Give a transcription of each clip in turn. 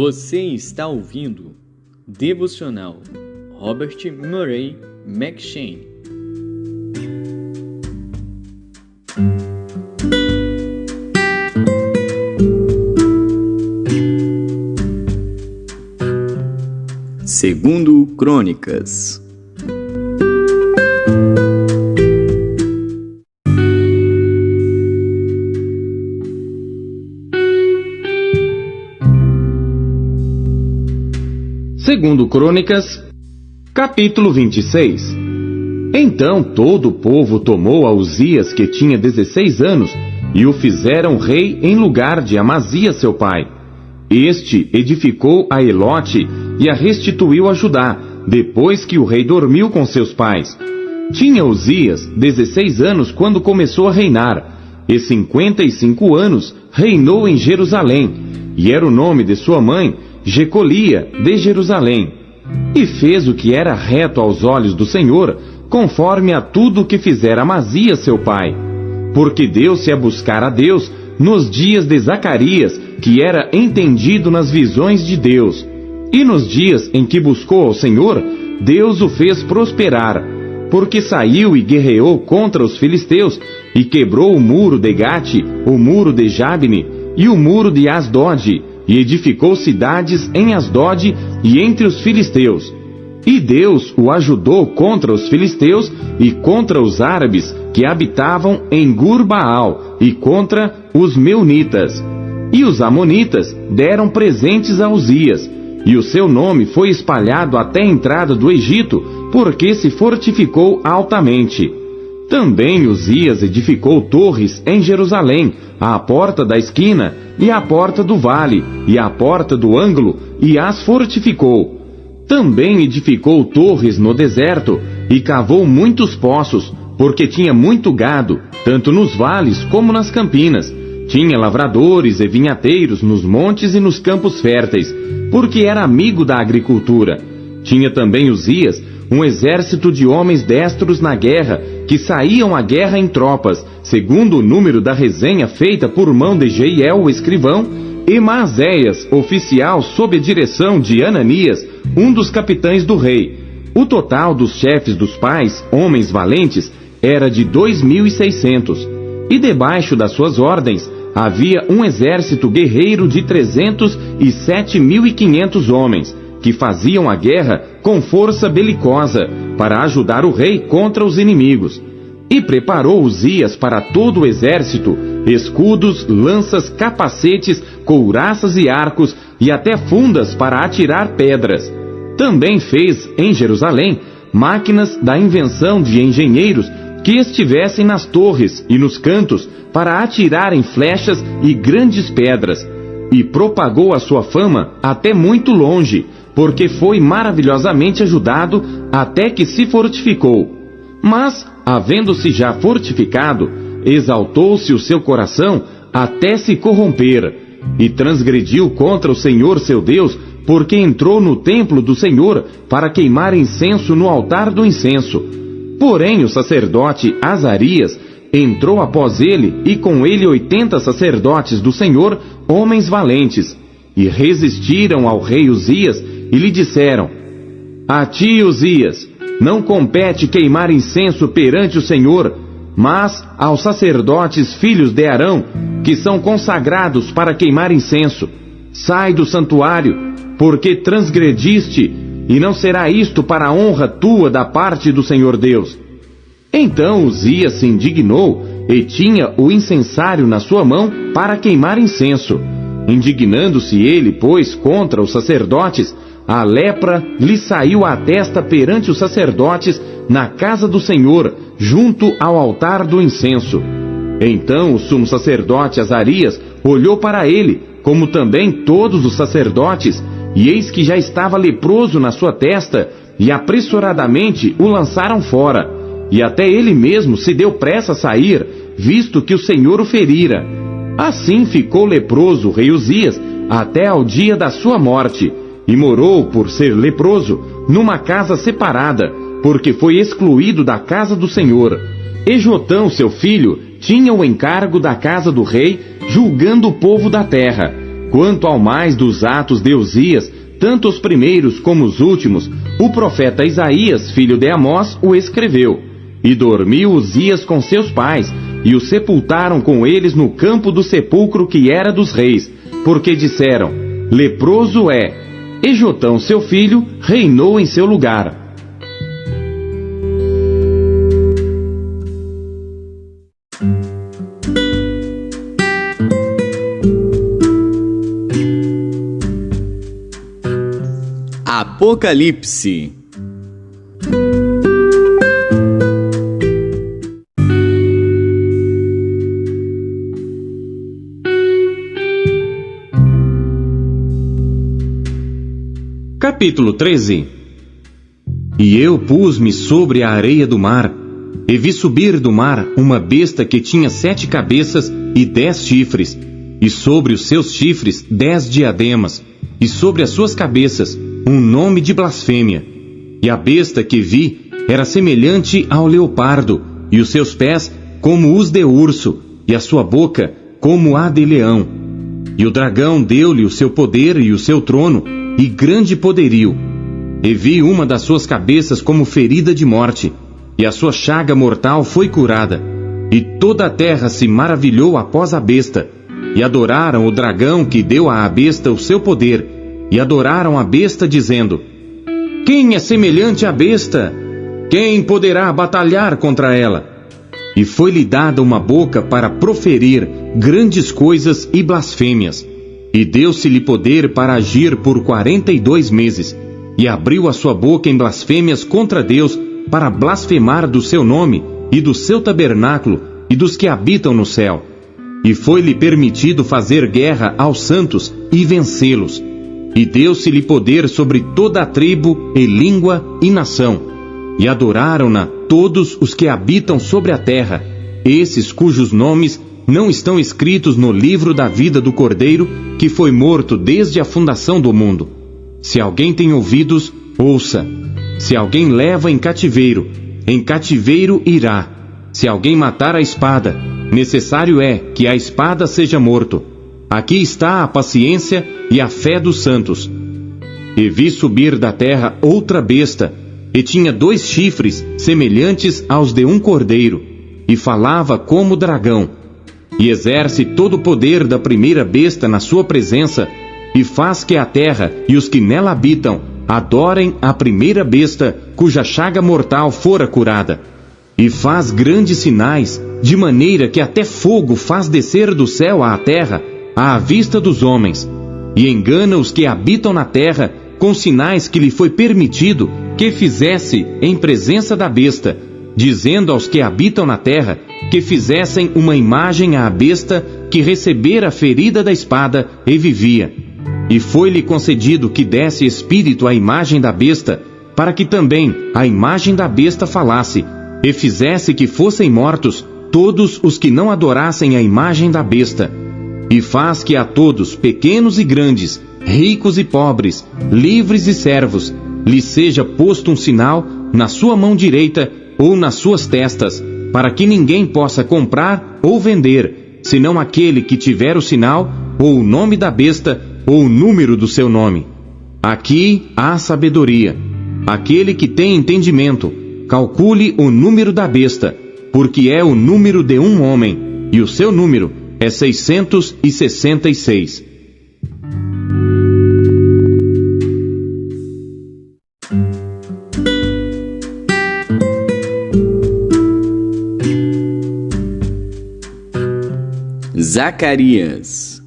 Você está ouvindo Devocional Robert Murray M'Cheyne. Segundo Crônicas. Segundo Crônicas, capítulo 26. Então todo o povo tomou a Uzias, que tinha 16 anos, e o fizeram rei em lugar de Amazias seu pai. Este edificou a Elote e a restituiu a Judá, depois que o rei dormiu com seus pais. Tinha Uzias 16 anos quando começou a reinar, e 55 anos reinou em Jerusalém, e era o nome de sua mãe Jecolia de Jerusalém. E fez o que era reto aos olhos do Senhor, conforme a tudo o que fizera Amazias seu pai. Porque deu-se a buscar a Deus nos dias de Zacarias, que era entendido nas visões de Deus. E nos dias em que buscou ao Senhor, Deus o fez prosperar, porque saiu e guerreou contra os filisteus, e quebrou o muro de Gate, o muro de Jabne, e o muro de Asdod, e edificou cidades em Asdod e entre os filisteus. E Deus o ajudou contra os filisteus e contra os árabes que habitavam em Gur-Baal e contra os meunitas. E os amonitas deram presentes a Uzias, e o seu nome foi espalhado até a entrada do Egito, porque se fortificou altamente. Também Uzias edificou torres em Jerusalém, à porta da esquina, e à porta do vale, e à porta do ângulo, e as fortificou. Também edificou torres no deserto, e cavou muitos poços, porque tinha muito gado, tanto nos vales como nas campinas. Tinha lavradores e vinhateiros nos montes e nos campos férteis, porque era amigo da agricultura. Tinha também Uzias um exército de homens destros na guerra, que saíam à guerra em tropas, segundo o número da resenha feita por mão de Jeiel, o escrivão, e Maazéias, oficial sob a direção de Ananias, um dos capitães do rei. O total dos chefes dos pais, homens valentes, era de 2.600. E debaixo das suas ordens havia um exército guerreiro de 307.500 homens, que faziam a guerra com força belicosa, para ajudar o rei contra os inimigos. E preparou Uzias para todo o exército escudos, lanças, capacetes, couraças e arcos, e até fundas para atirar pedras. Também fez, em Jerusalém, máquinas da invenção de engenheiros que estivessem nas torres e nos cantos para atirarem flechas e grandes pedras. E propagou a sua fama até muito longe, porque foi maravilhosamente ajudado até que se fortificou. Mas, havendo-se já fortificado, exaltou-se o seu coração até se corromper, e transgrediu contra o Senhor seu Deus, porque entrou no templo do Senhor para queimar incenso no altar do incenso. Porém o sacerdote Azarias entrou após ele, e com ele 80 sacerdotes do Senhor, homens valentes, e resistiram ao rei Uzias, e lhe disseram: A ti, Uzias, não compete queimar incenso perante o Senhor, mas aos sacerdotes filhos de Arão, que são consagrados para queimar incenso. Sai do santuário, porque transgrediste, e não será isto para a honra tua da parte do Senhor Deus. Então Uzias se indignou, e tinha o incensário na sua mão para queimar incenso. Indignando-se ele, pois, contra os sacerdotes, a lepra lhe saiu à testa perante os sacerdotes na casa do Senhor, junto ao altar do incenso. Então o sumo sacerdote Azarias olhou para ele, como também todos os sacerdotes, e eis que já estava leproso na sua testa, e apressuradamente o lançaram fora. E até ele mesmo se deu pressa a sair, visto que o Senhor o ferira. Assim ficou leproso o rei Uzias até ao dia da sua morte, e morou, por ser leproso, numa casa separada, porque foi excluído da casa do Senhor. E Jotão, seu filho, tinha o encargo da casa do rei, julgando o povo da terra. Quanto ao mais dos atos de Uzias, tanto os primeiros como os últimos, o profeta Isaías, filho de Amós, o escreveu. E dormiu Uzias com seus pais, e o sepultaram com eles no campo do sepulcro que era dos reis, porque disseram: leproso é. E Jotão, seu filho, reinou em seu lugar. Apocalipse. Capítulo 13. E eu pus-me sobre a areia do mar, e vi subir do mar uma besta que tinha 7 cabeças e 10 chifres, e sobre os seus chifres 10 diademas, e sobre as suas cabeças um nome de blasfêmia. E a besta que vi era semelhante ao leopardo, e os seus pés como os de urso, e a sua boca como a de leão. E o dragão deu-lhe o seu poder e o seu trono, e grande poderio. E vi uma das suas cabeças como ferida de morte, e a sua chaga mortal foi curada. E toda a terra se maravilhou após a besta, e adoraram o dragão que deu à besta o seu poder, e adoraram a besta, dizendo: quem é semelhante à besta? Quem poderá batalhar contra ela? E foi-lhe dada uma boca para proferir grandes coisas e blasfêmias. E deu-se-lhe poder para agir por 42 meses, e abriu a sua boca em blasfêmias contra Deus, para blasfemar do seu nome, e do seu tabernáculo, e dos que habitam no céu. E foi-lhe permitido fazer guerra aos santos, e vencê-los. E deu-se-lhe poder sobre toda a tribo, e língua, e nação. E adoraram-na todos os que habitam sobre a terra, esses cujos nomes não estão escritos no livro da vida do Cordeiro, que foi morto desde a fundação do mundo. Se alguém tem ouvidos, ouça. Se alguém leva em cativeiro irá. Se alguém matar a espada, necessário é que a espada seja morto. Aqui está a paciência e a fé dos santos. E vi subir da terra outra besta, e tinha 2 chifres semelhantes aos de um cordeiro, e falava como dragão. E exerce todo o poder da primeira besta na sua presença, e faz que a terra e os que nela habitam adorem a primeira besta, cuja chaga mortal fora curada. E faz grandes sinais, de maneira que até fogo faz descer do céu à terra, à vista dos homens. E engana os que habitam na terra, com sinais que lhe foi permitido que fizesse em presença da besta, dizendo aos que habitam na terra que fizessem uma imagem à besta que recebera a ferida da espada e vivia. E foi-lhe concedido que desse espírito à imagem da besta, para que também a imagem da besta falasse, e fizesse que fossem mortos todos os que não adorassem a imagem da besta. E faz que a todos, pequenos e grandes, ricos e pobres, livres e servos, lhe seja posto um sinal na sua mão direita ou nas suas testas, para que ninguém possa comprar ou vender, senão aquele que tiver o sinal, ou o nome da besta, ou o número do seu nome. Aqui há sabedoria. Aquele que tem entendimento, calcule o número da besta, porque é o número de um homem, e o seu número é 666. Zacarias.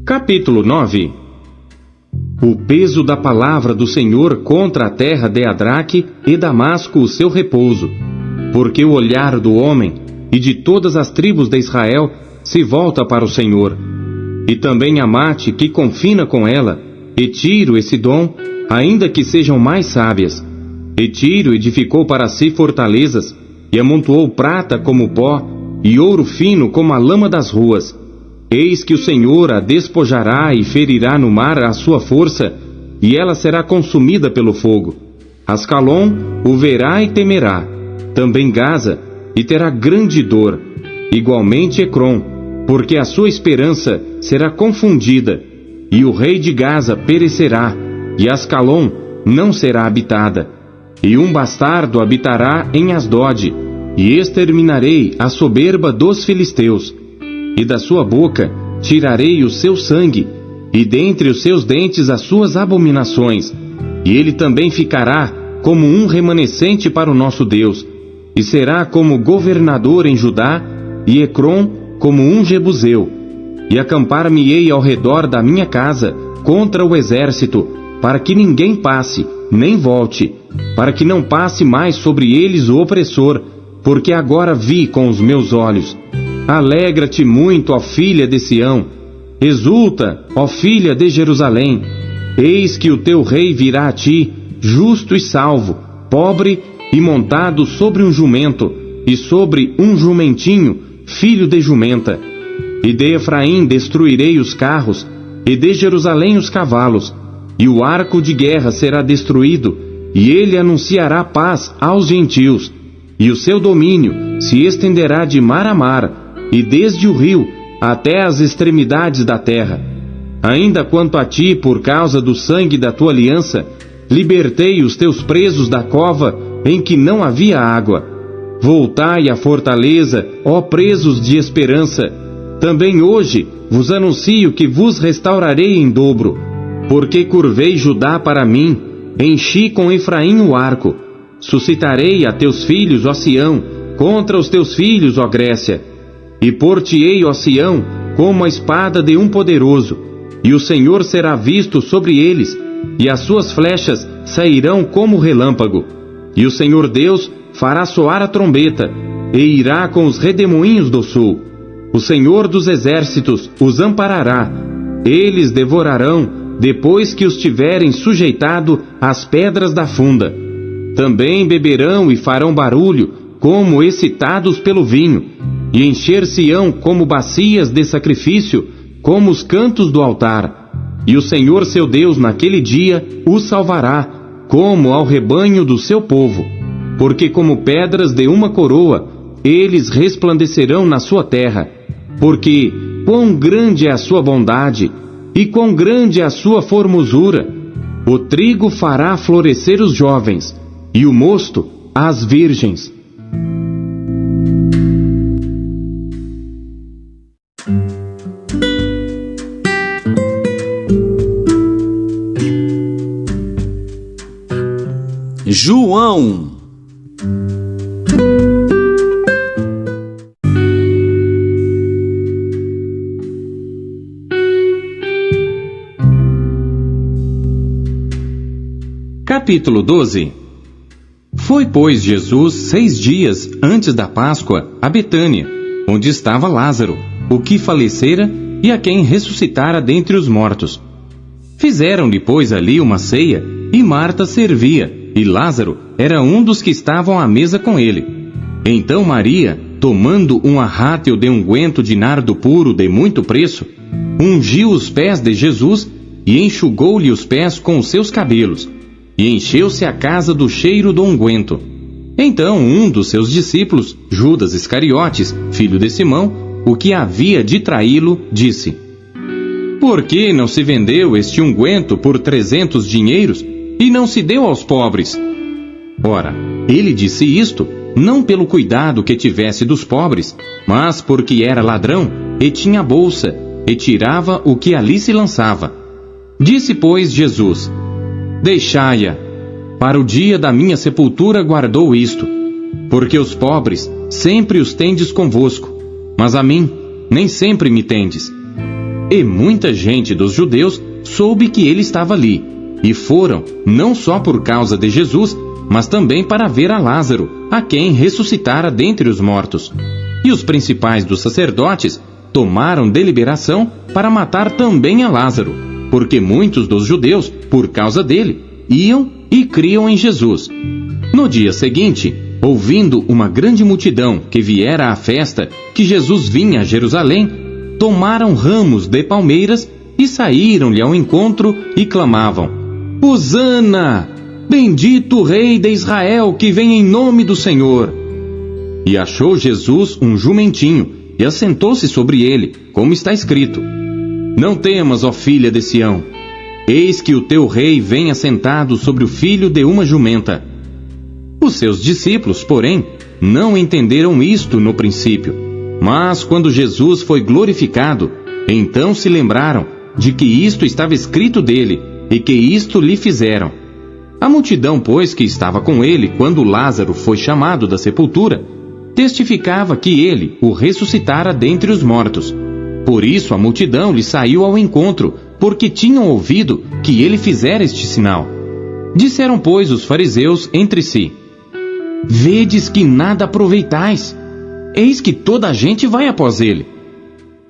Capítulo 9. O peso da palavra do Senhor contra a terra de Adraque e Damasco o seu repouso, porque o olhar do homem e de todas as tribos de Israel se volta para o Senhor. E também Amate, que confina com ela, e Tiro e Sidom, ainda que sejam mais sábias. E Tiro edificou para si fortalezas, e amontoou prata como pó, e ouro fino como a lama das ruas. Eis que o Senhor a despojará e ferirá no mar a sua força, e ela será consumida pelo fogo. Ascalon o verá e temerá, também Gaza, e terá grande dor, igualmente Ecrom, porque a sua esperança será confundida, e o rei de Gaza perecerá, e Ascalon não será habitada, e um bastardo habitará em Asdod, e exterminarei a soberba dos filisteus, e da sua boca tirarei o seu sangue, e dentre os seus dentes as suas abominações, e ele também ficará como um remanescente para o nosso Deus, e será como governador em Judá, e Ecrom como um jebuseu. E acampar-me-ei ao redor da minha casa contra o exército, para que ninguém passe, nem volte, para que não passe mais sobre eles o opressor, porque agora vi com os meus olhos. Alegra-te muito, ó filha de Sião, exulta, ó filha de Jerusalém, eis que o teu rei virá a ti, justo e salvo, pobre e montado sobre um jumento, e sobre um jumentinho, filho de jumenta. E de Efraim destruirei os carros, e de Jerusalém os cavalos, e o arco de guerra será destruído, e ele anunciará paz aos gentios, e o seu domínio se estenderá de mar a mar, e desde o rio até as extremidades da terra. Ainda quanto a ti, por causa do sangue da tua aliança, libertei os teus presos da cova em que não havia água. Voltai à fortaleza, ó presos de esperança. Também hoje vos anuncio que vos restaurarei em dobro, porque curvei Judá para mim, enchi com Efraim o arco. Suscitarei a teus filhos, ó Sião, contra os teus filhos, ó Grécia. E por-te-ei, ó Sião, como a espada de um poderoso, e o Senhor será visto sobre eles, e as suas flechas sairão como relâmpago. E o Senhor Deus fará soar a trombeta, e irá com os redemoinhos do sul. O Senhor dos exércitos os amparará, eles devorarão, depois que os tiverem sujeitado às pedras da funda. Também beberão e farão barulho, como excitados pelo vinho, e encher-se-ão como bacias de sacrifício, como os cantos do altar. E o Senhor seu Deus naquele dia os salvará, como ao rebanho do seu povo, porque como pedras de uma coroa, eles resplandecerão na sua terra, porque quão grande é a sua bondade, e quão grande é a sua formosura. O trigo fará florescer os jovens, e o mosto as virgens. João. Capítulo 12. Foi, pois, Jesus 6 dias antes da Páscoa a Betânia, onde estava Lázaro, o que falecera e a quem ressuscitara dentre os mortos. Fizeram-lhe, pois, ali uma ceia, e Marta servia, e Lázaro era um dos que estavam à mesa com ele. Então Maria, tomando um arrátil de unguento de nardo puro de muito preço, ungiu os pés de Jesus e enxugou-lhe os pés com os seus cabelos, e encheu-se a casa do cheiro do unguento. Então um dos seus discípulos, Judas Iscariotes, filho de Simão, o que havia de traí-lo, disse: Por que não se vendeu este unguento por 300 dinheiros e não se deu aos pobres? Ora, ele disse isto, não pelo cuidado que tivesse dos pobres, mas porque era ladrão, e tinha bolsa, e tirava o que ali se lançava. Disse, pois, Jesus: Deixai-a, para o dia da minha sepultura guardou isto, porque os pobres sempre os tendes convosco, mas a mim nem sempre me tendes. E muita gente dos judeus soube que ele estava ali, e foram, não só por causa de Jesus, mas também para ver a Lázaro, a quem ressuscitara dentre os mortos. E os principais dos sacerdotes tomaram deliberação para matar também a Lázaro, porque muitos dos judeus, por causa dele, iam e criam em Jesus. No dia seguinte, ouvindo uma grande multidão que viera à festa, que Jesus vinha a Jerusalém, tomaram ramos de palmeiras e saíram-lhe ao encontro e clamavam: Hosana! Bendito o Rei de Israel que vem em nome do Senhor! E achou Jesus um jumentinho e assentou-se sobre ele, como está escrito: Não temas, ó filha de Sião, eis que o teu rei vem assentado sobre o filho de uma jumenta. Os seus discípulos, porém, não entenderam isto no princípio, mas quando Jesus foi glorificado, então se lembraram de que isto estava escrito dele e que isto lhe fizeram. A multidão, pois, que estava com ele quando Lázaro foi chamado da sepultura, testificava que ele o ressuscitara dentre os mortos. Por isso a multidão lhe saiu ao encontro, porque tinham ouvido que ele fizera este sinal. Disseram, pois, os fariseus entre si: Vedes que nada aproveitais. Eis que toda a gente vai após ele.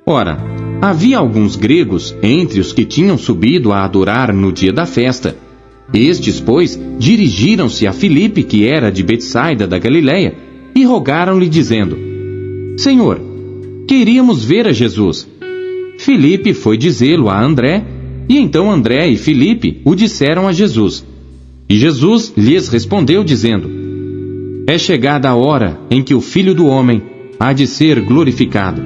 Ora, havia alguns gregos entre os que tinham subido a adorar no dia da festa. Estes, pois, dirigiram-se a Filipe, que era de Betsaida da Galileia, e rogaram-lhe, dizendo: Senhor, queríamos ver a Jesus. Filipe foi dizê-lo a André, e então André e Filipe o disseram a Jesus. E Jesus lhes respondeu, dizendo: É chegada a hora em que o Filho do Homem há de ser glorificado.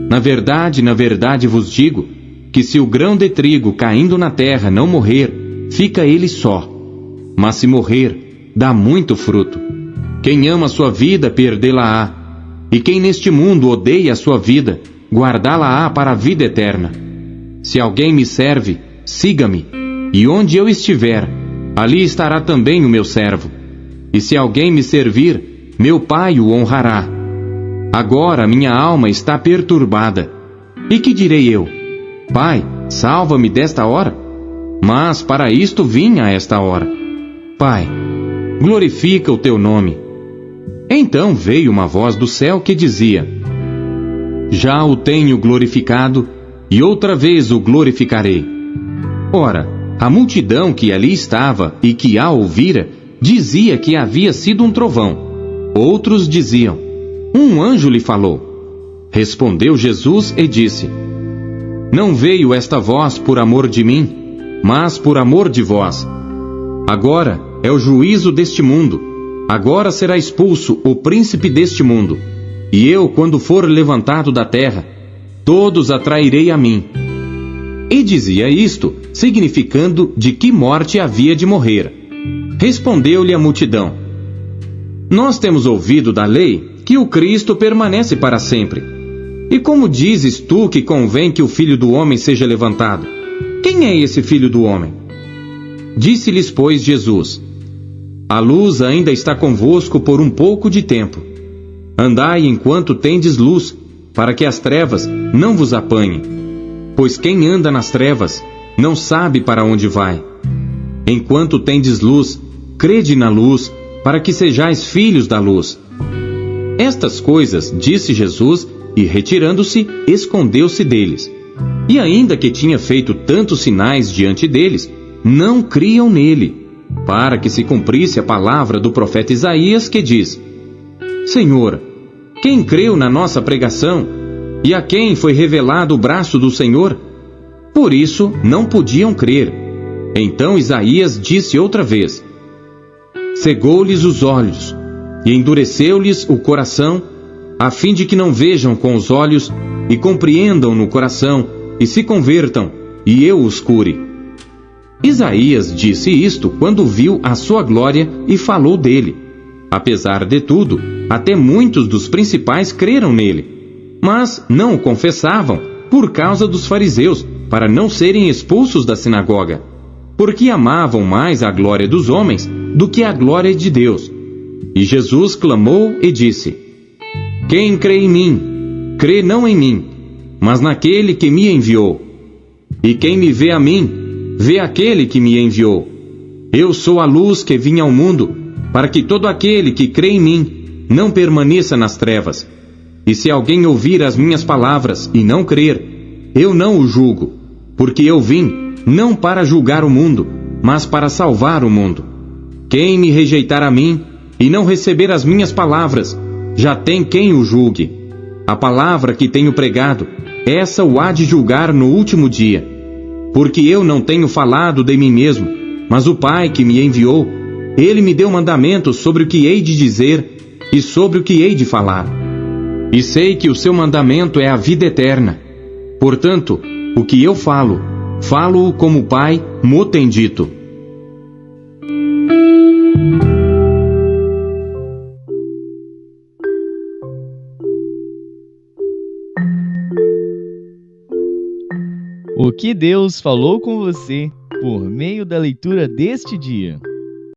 Na verdade vos digo, que se o grão de trigo caindo na terra não morrer, fica ele só. Mas se morrer, dá muito fruto. Quem ama a sua vida, perdê-la-á. E quem neste mundo odeia a sua vida, guardá-la-á para a vida eterna. Se alguém me serve, siga-me, e onde eu estiver, ali estará também o meu servo. E se alguém me servir, meu Pai o honrará. Agora minha alma está perturbada. E que direi eu? Pai, salva-me desta hora? Mas para isto vim a esta hora. Pai, glorifica o teu nome. Então veio uma voz do céu que dizia: Já o tenho glorificado, e outra vez o glorificarei. Ora, a multidão que ali estava e que a ouvira, dizia que havia sido um trovão. Outros diziam: Um anjo lhe falou. Respondeu Jesus e disse: Não veio esta voz por amor de mim, mas por amor de vós. Agora é o juízo deste mundo. Agora será expulso o príncipe deste mundo. E eu, quando for levantado da terra, todos atrairei a mim. E dizia isto, significando de que morte havia de morrer. Respondeu-lhe a multidão: Nós temos ouvido da lei que o Cristo permanece para sempre. E como dizes tu que convém que o Filho do Homem seja levantado? Quem é esse Filho do Homem? Disse-lhes, pois, Jesus: A luz ainda está convosco por um pouco de tempo. Andai enquanto tendes luz, para que as trevas não vos apanhem. Pois quem anda nas trevas não sabe para onde vai. Enquanto tendes luz, crede na luz, para que sejais filhos da luz. Estas coisas disse Jesus, e retirando-se, escondeu-se deles. E ainda que tinha feito tantos sinais diante deles, não criam nele, para que se cumprisse a palavra do profeta Isaías, que diz: Senhor, quem creu na nossa pregação? E a quem foi revelado o braço do Senhor? Por isso não podiam crer. Então Isaías disse outra vez: Cegou-lhes os olhos, e endureceu-lhes o coração, a fim de que não vejam com os olhos, e compreendam no coração, e se convertam, e eu os cure. Isaías disse isto quando viu a sua glória e falou dele. Apesar de tudo, até muitos dos principais creram nele, mas não o confessavam por causa dos fariseus, para não serem expulsos da sinagoga, porque amavam mais a glória dos homens do que a glória de Deus. E Jesus clamou e disse: Quem crê em mim, crê não em mim, mas naquele que me enviou. E quem me vê a mim, vê aquele que me enviou. Eu sou a luz que vim ao mundo, para que todo aquele que crê em mim não permaneça nas trevas. E se alguém ouvir as minhas palavras e não crer, eu não o julgo, porque eu vim não para julgar o mundo, mas para salvar o mundo. Quem me rejeitar a mim e não receber as minhas palavras, já tem quem o julgue. A palavra que tenho pregado, essa o há de julgar no último dia. Porque eu não tenho falado de mim mesmo, Mas o Pai que me enviou, ele me deu mandamentos sobre o que hei de dizer e sobre o que hei de falar. E sei que o seu mandamento é a vida eterna. Portanto, o que eu falo, falo-o como o Pai mo tem dito. O que Deus falou com você por meio da leitura deste dia?